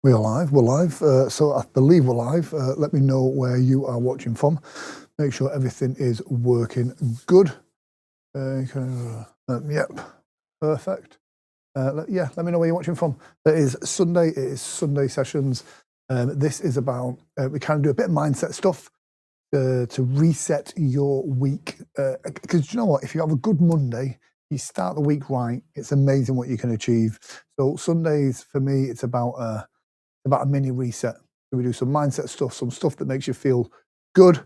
We are live. We're live. So I believe we're live. Let me know where you are watching from. Make sure everything is working good. Yep, perfect. Let me know where you're watching from. It is Sunday. It is Sunday sessions. This is about we kind of do a bit of mindset stuff to reset your week. Because you know what? If you have a good Monday, you start the week right. It's amazing what you can achieve. So Sundays for me, it's about a mini reset. We do some mindset stuff, some stuff that makes you feel good,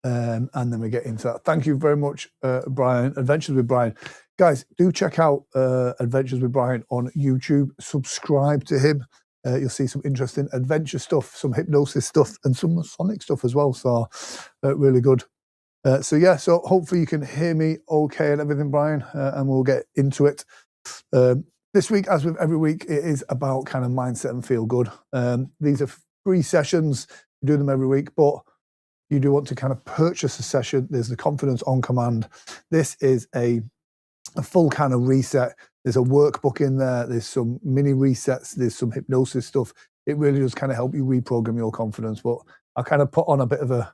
and then we get into that. Thank you very much, Brian. Adventures with Brian. Guys, do check out Adventures with Brian on YouTube. Subscribe to him. You'll see some interesting adventure stuff, some hypnosis stuff, and some Masonic stuff as well. So really good. So hopefully you can hear me okay and everything, Brian, and we'll get into it. This week, as with every week, it is about kind of mindset and feel good. These are free sessions. You do them every week, but you do want to kind of purchase a session. There's the Confidence on Command. This is a full kind of reset. There's a workbook in there. There's some mini resets. There's some hypnosis stuff. It really does kind of help you reprogram your confidence. But I'll kind of put on a bit of a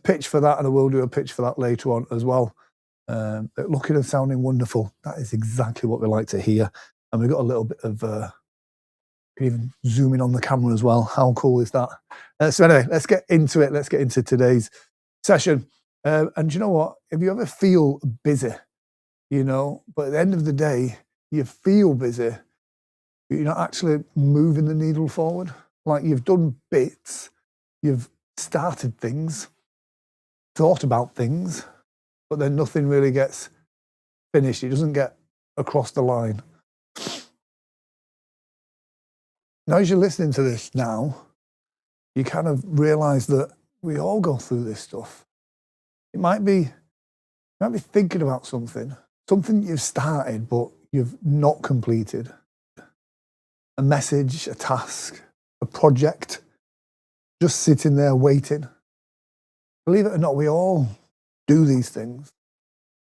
pitch for that, and I will do a pitch for that later on as well. Looking and sounding wonderful. That is exactly what we like to hear. And we've got a little bit of, even zoom in on the camera as well. How cool is that? So anyway, let's get into it. Let's get into today's session. And you know what? If you ever feel busy, but at the end of the day, you feel busy, but you're not actually moving the needle forward. Like you've done bits, you've started things, thought about things, but then nothing really gets finished. It doesn't get across the line. Now, as you're listening to this now, you kind of realize that we all go through this stuff. You might be thinking about something you've started, but you've not completed. A message, a task, a project, just sitting there waiting. Believe it or not, we all do these things.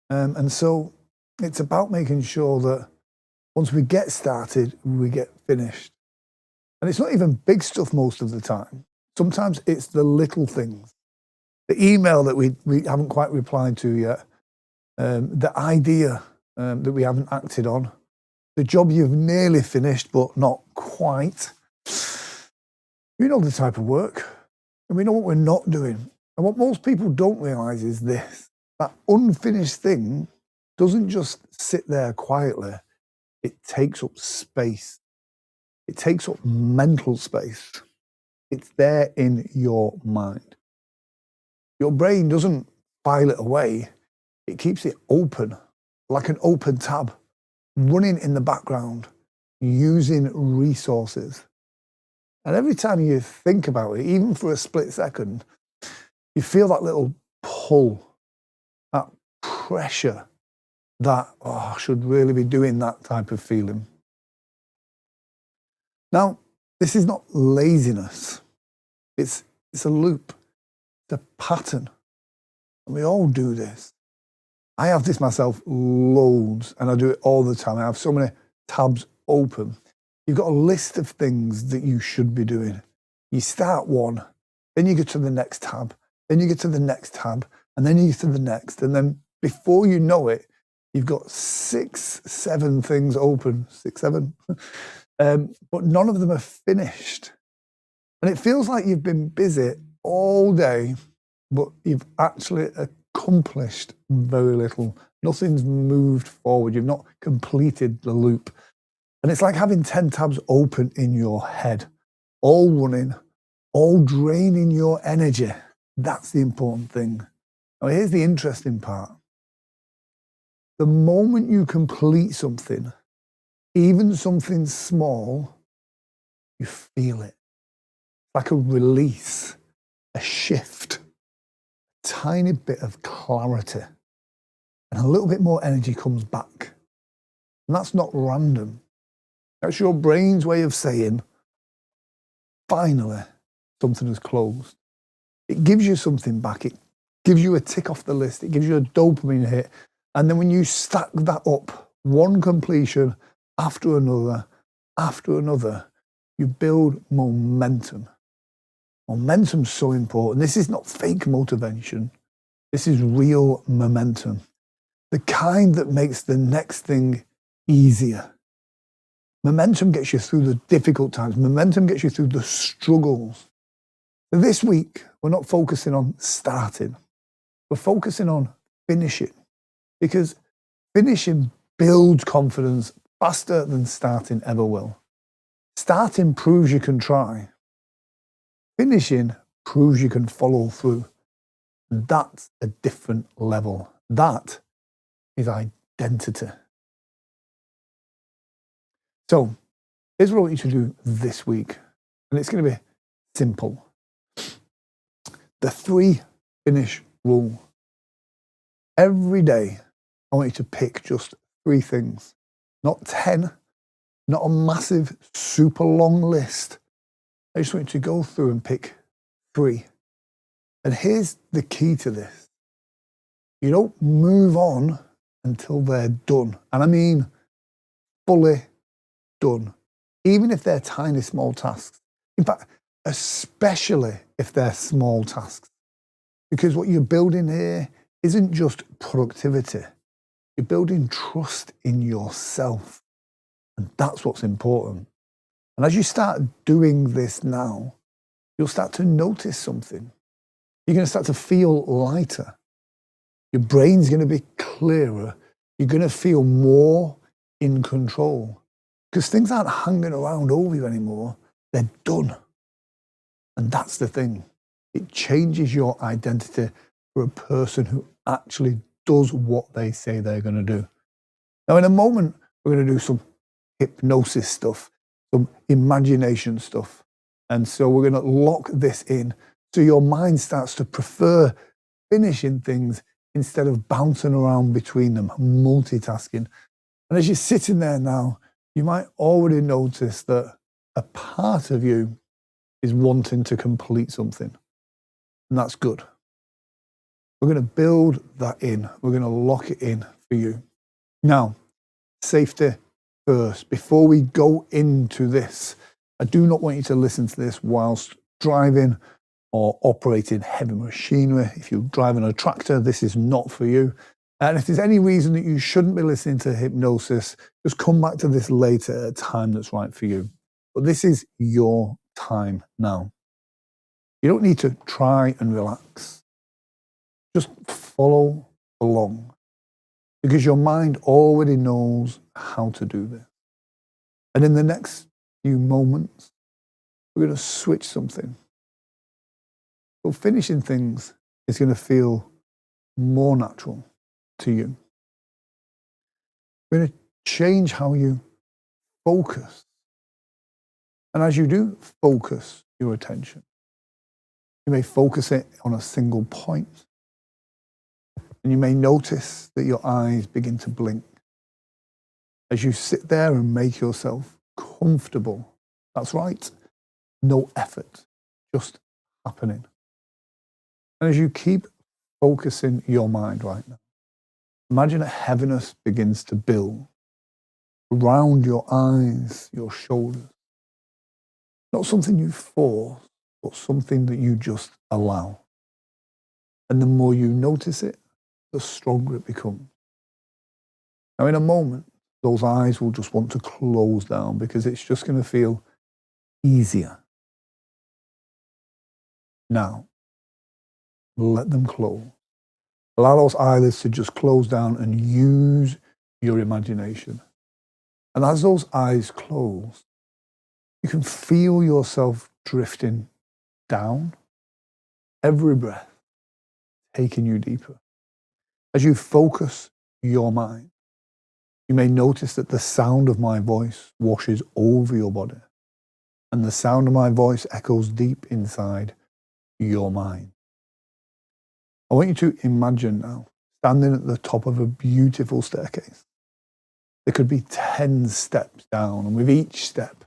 And so it's about making sure that once we get started, we get finished. And it's not even big stuff most of the time. Sometimes it's the little things. The email that we haven't quite replied to yet, the idea that we haven't acted on, the job you've nearly finished but not quite. You know the type of work, and we know what we're not doing. And what most people don't realise is this: that unfinished thing doesn't just sit there quietly. It takes up space. It takes up mental space. It's there in your mind. Your brain doesn't file it away. It keeps it open, like an open tab, running in the background, using resources. And every time you think about it, even for a split second, you feel that little pull, that pressure that, I should really be doing that type of feeling. Now, this is not laziness. It's a loop. It's a pattern. And we all do this. I have this myself loads, and I do it all the time. I have so many tabs open. You've got a list of things that you should be doing. You start one, then you get to the next tab, then you get to the next tab, and then you get to the next. And then before you know it, you've got 6, 7 things open. 6, 7. But none of them are finished. And it feels like you've been busy all day, but you've actually accomplished very little. Nothing's moved forward. You've not completed the loop. And it's like having 10 tabs open in your head, all running, all draining your energy. That's the important thing. Now, here's the interesting part. The moment you complete something, even something small, you feel it. Like a release, a shift, a tiny bit of clarity, and a little bit more energy comes back. And that's not random. That's your brain's way of saying, finally, something has closed. It gives you something back. It gives you a tick off the list. It gives you a dopamine hit. And then when you stack that up, one completion after another, You build momentum. Momentum's so important. This is not fake motivation. This is real momentum. The kind that makes the next thing easier. Momentum gets you through the difficult times. Momentum gets you through the struggles. This week, we're not focusing on starting. We're focusing on finishing, because finishing builds confidence faster than starting ever will. Starting proves you can try. Finishing proves you can follow through. And that's a different level. That is identity. So here's what I want you to do this week. And it's going to be simple. The 3 finish rule. Every day, I want you to pick just 3 things. Not 10, not a massive, super long list. I just want you to go through and pick 3. And here's the key to this. You don't move on until they're done. And I mean fully done. Even if they're tiny, small tasks. In fact, especially if they're small tasks. Because what you're building here isn't just productivity. You're building trust in yourself. And that's what's important. And as you start doing this now, you'll start to notice something. You're going to start to feel lighter. Your brain's going to be clearer. You're going to feel more in control. Because things aren't hanging around over you anymore. They're done. And that's the thing. It changes your identity for a person who actually does what they say they're going to do. Now, in a moment, we're going to do some hypnosis stuff, some imagination stuff. And so we're going to lock this in so your mind starts to prefer finishing things instead of bouncing around between them, multitasking. And as you're sitting there now, you might already notice that a part of you is wanting to complete something. And that's good. We're going to build that in. We're going to lock it in for you. Now, safety first. Before we go into this, I do not want you to listen to this whilst driving or operating heavy machinery. If you're driving a tractor, this is not for you. And if there's any reason that you shouldn't be listening to hypnosis, just come back to this later at a time that's right for you. But this is your time now. You don't need to try and relax. Just follow along, because your mind already knows how to do this. And in the next few moments, we're going to switch something. So finishing things is going to feel more natural to you. We're going to change how you focus. And as you do focus your attention, you may focus it on a single point. And you may notice that your eyes begin to blink as you sit there and make yourself comfortable. That's right. No effort, just happening. And as you keep focusing your mind right now, imagine a heaviness begins to build around your eyes, your shoulders. Not something you force, but something that you just allow. And the more you notice it, the stronger it becomes. Now, in a moment, those eyes will just want to close down because it's just going to feel easier. Now, let them close. Allow those eyelids to just close down and use your imagination. And as those eyes close, you can feel yourself drifting down. Every breath taking you deeper. As you focus your mind, you may notice that the sound of my voice washes over your body, and the sound of my voice echoes deep inside your mind. I want you to imagine now, standing at the top of a beautiful staircase. There could be 10 steps down, and with each step,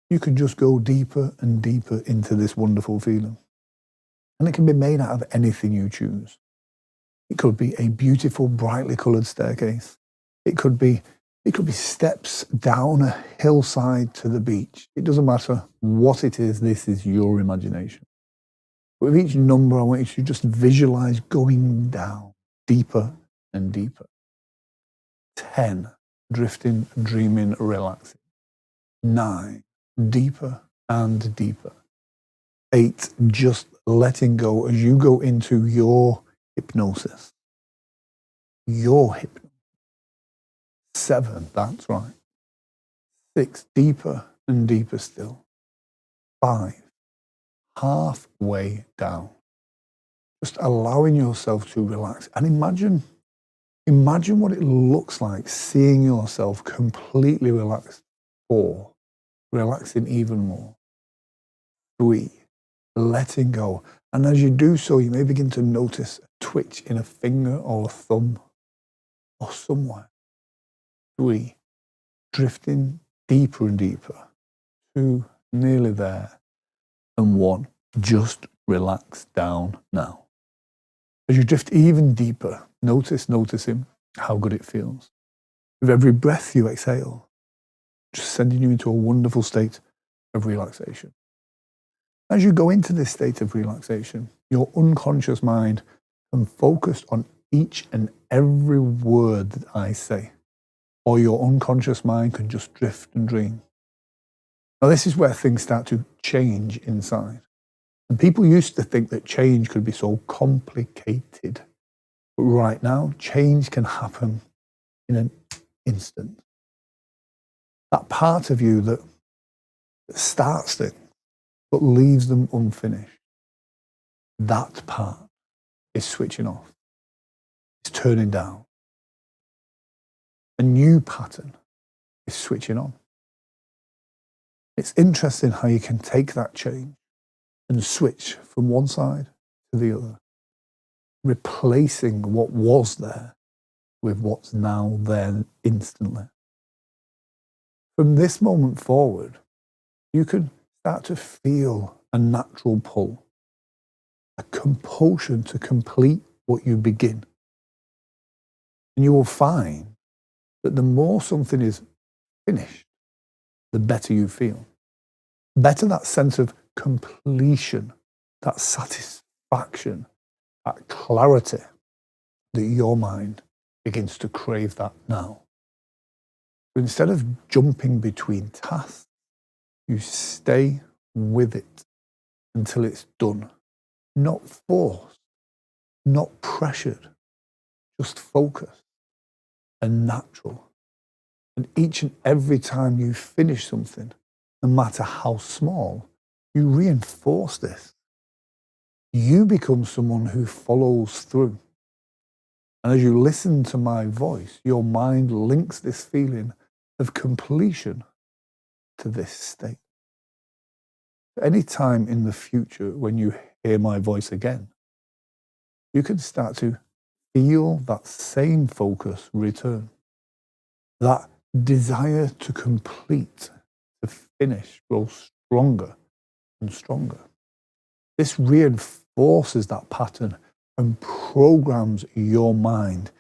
you could just go deeper and deeper into this wonderful feeling. And it can be made out of anything you choose. It could be a beautiful, brightly coloured staircase. It could be It could be steps down a hillside to the beach. It doesn't matter what it is, this is your imagination. With each number, I want you to just visualize going down deeper and deeper. 10, drifting, dreaming, relaxing. 9, deeper and deeper. 8, just letting go as you go into your hypnosis. Your hypnosis. 7, that's right. 6, deeper and deeper still. 5, halfway down. Just allowing yourself to relax and imagine what it looks like seeing yourself completely relaxed. 4, relaxing even more. 3, letting go. And as you do so, you may begin to notice a twitch in a finger or a thumb or somewhere. 3, drifting deeper and deeper. 2, nearly there. And 1, just relax down now. As you drift even deeper, noticing how good it feels. With every breath you exhale, just sending you into a wonderful state of relaxation. As you go into this state of relaxation, your unconscious mind can focus on each and every word that I say, or your unconscious mind can just drift and dream. Now, this is where things start to change inside. And people used to think that change could be so complicated. But right now, change can happen in an instant. That part of you that starts things but leaves them unfinished, that part is switching off. It's turning down. A new pattern is switching on. It's interesting how you can take that change and switch from one side to the other, replacing what was there with what's now there instantly. From this moment forward, you can start to feel a natural pull, a compulsion to complete what you begin. And you will find that the more something is finished, the better you feel. Better that sense of completion, that satisfaction, that clarity that your mind begins to crave that now. So instead of jumping between tasks, you stay with it until it's done. Not forced, not pressured, just focused and natural. And each and every time you finish something, no matter how small, you reinforce this. You become someone who follows through. And as you listen to my voice, your mind links this feeling of completion to this state. Any time in the future when you hear my voice again, you can start to feel that same focus return. That desire to complete, to finish, grows stronger and stronger. This reinforces that pattern and programs your mind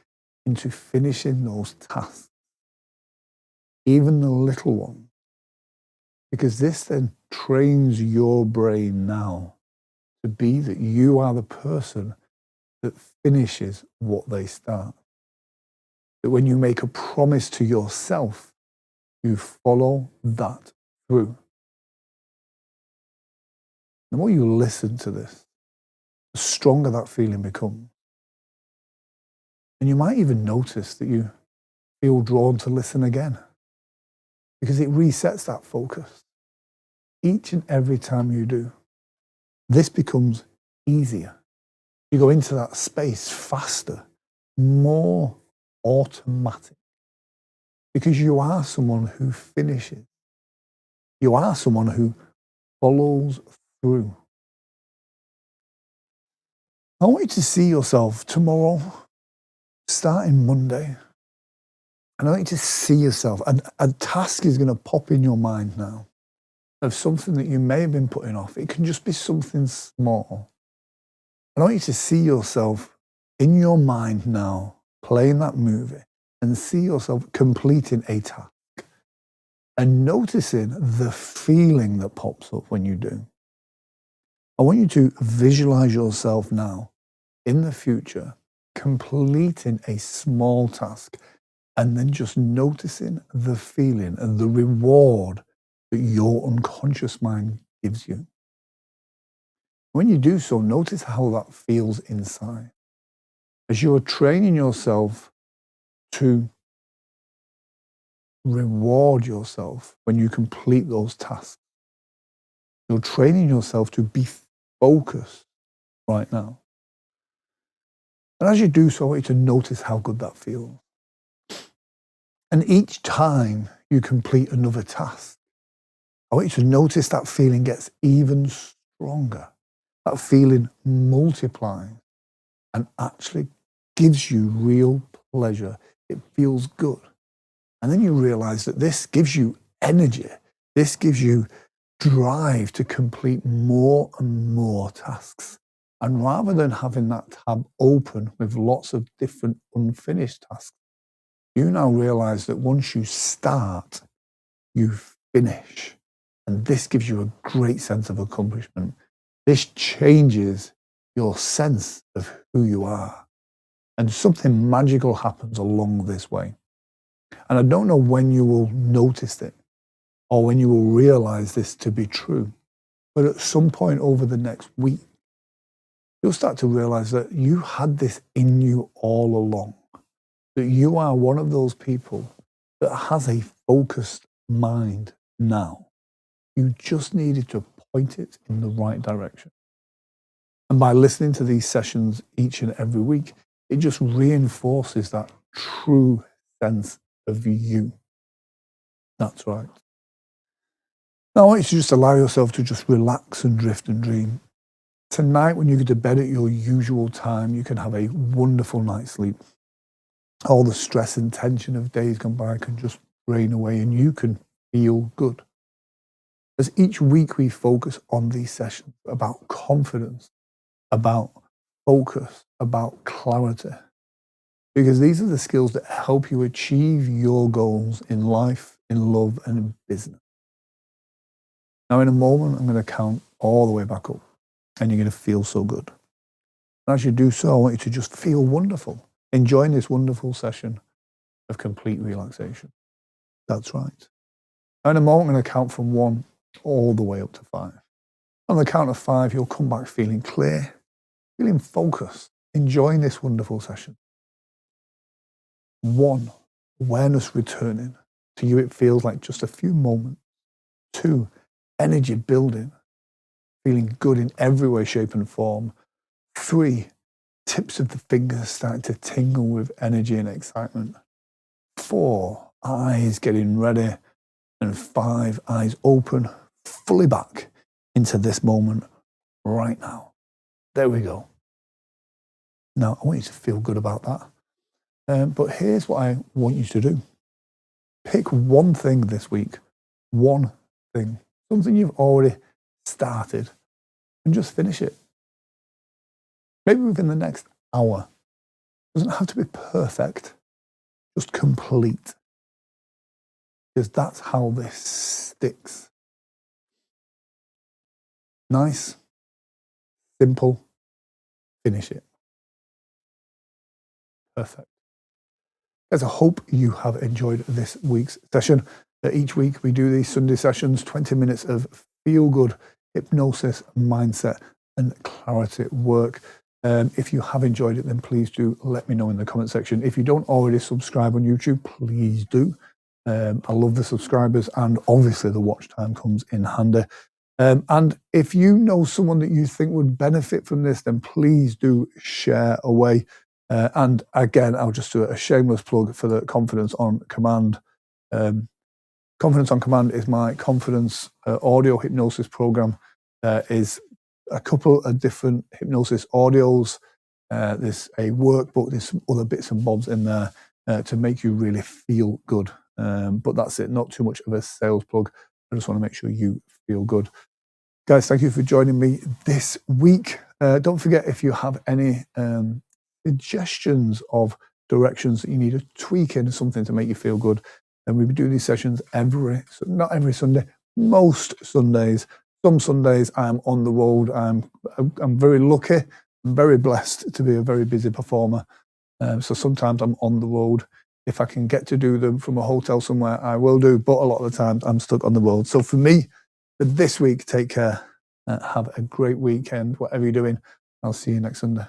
into finishing those tasks, even the little ones, because this then trains your brain now to be that you are the person that finishes what they start. That when you make a promise to yourself, you follow that through. The more you listen to this, the stronger that feeling becomes. And you might even notice that you feel drawn to listen again, because it resets that focus. Each and every time you do, this becomes easier. You go into that space faster, more automatic, because you are someone who finishes. You are someone who follows through. I want you to see yourself tomorrow, starting Monday. And I want you to see yourself. A task is going to pop in your mind now of something that you may have been putting off. It can just be something small. And I want you to see yourself in your mind now playing that movie and see yourself completing a task and noticing the feeling that pops up when you do. I want you to visualize yourself now in the future completing a small task and then just noticing the feeling and the reward that your unconscious mind gives you. When you do so, notice how that feels inside. As you're training yourself to reward yourself when you complete those tasks, you're training yourself to be focused right now. And as you do so, I want you to notice how good that feels. And each time you complete another task, I want you to notice that feeling gets even stronger. That feeling multiplies and actually gives you real pleasure. It feels good. And then you realize that this gives you energy. This gives you drive to complete more and more tasks. And rather than having that tab open with lots of different unfinished tasks, you now realize that once you start, you finish. And this gives you a great sense of accomplishment. This changes your sense of who you are. And something magical happens along this way. And I don't know when you will notice it or when you will realize this to be true. But at some point over the next week, you'll start to realize that you had this in you all along. That you are one of those people that has a focused mind now. You just needed to point it in the right direction. And by listening to these sessions each and every week, it just reinforces that true sense of you. That's right. Now I want you to just allow yourself to just relax and drift and dream. Tonight, when you go to bed at your usual time, you can have a wonderful night's sleep. All the stress and tension of days gone by can just drain away and you can feel good. As each week we focus on these sessions about confidence, about focus, about clarity. Because these are the skills that help you achieve your goals in life, in love, and in business. Now, in a moment, I'm going to count all the way back up, and you're going to feel so good. And as you do so, I want you to just feel wonderful, enjoying this wonderful session of complete relaxation. That's right. Now, in a moment, I'm going to count from 1 all the way up to 5. On the count of 5, you'll come back feeling clear, feeling focused, enjoying this wonderful session. 1, awareness returning. To you, it feels like just a few moments. 2, energy building, feeling good in every way, shape, and form. 3, tips of the fingers starting to tingle with energy and excitement. 4, eyes getting ready. And 5, eyes open, fully back into this moment right now. There we go. Now, I want you to feel good about that. But here's what I want you to do. Pick one thing this week, one thing, something you've already started, and just finish it. Maybe within the next hour. It doesn't have to be perfect, just complete. Because that's how this sticks. Nice, simple, finish it. Perfect. Guys, I hope you have enjoyed this week's session. Each week we do these Sunday sessions, 20 minutes of feel-good hypnosis, mindset, and clarity work. If you have enjoyed it, then please do let me know in the comment section. If you don't already subscribe on YouTube, please do. I love the subscribers, and obviously the watch time comes in handy. And if you know someone that you think would benefit from this, then please do share away. And again, I'll just do a shameless plug for the Confidence on Command. Confidence on Command is my confidence audio hypnosis program. Is a couple of different hypnosis audios. There's a workbook, there's some other bits and bobs in there to make you really feel good. But that's it, not too much of a sales plug. I just want to make sure you feel good. Guys, thank you for joining me this week. Don't forget, if you have any suggestions of directions that you need a tweak in, something to make you feel good, then we do these sessions not every Sunday, most Sundays. Some Sundays I'm on the road. I'm very lucky, I'm very blessed to be a very busy performer. So sometimes I'm on the road. If I can get to do them from a hotel somewhere, I will do. But a lot of the times I'm stuck on the road. So for me, for this week, take care. Have a great weekend, whatever you're doing. I'll see you next Sunday.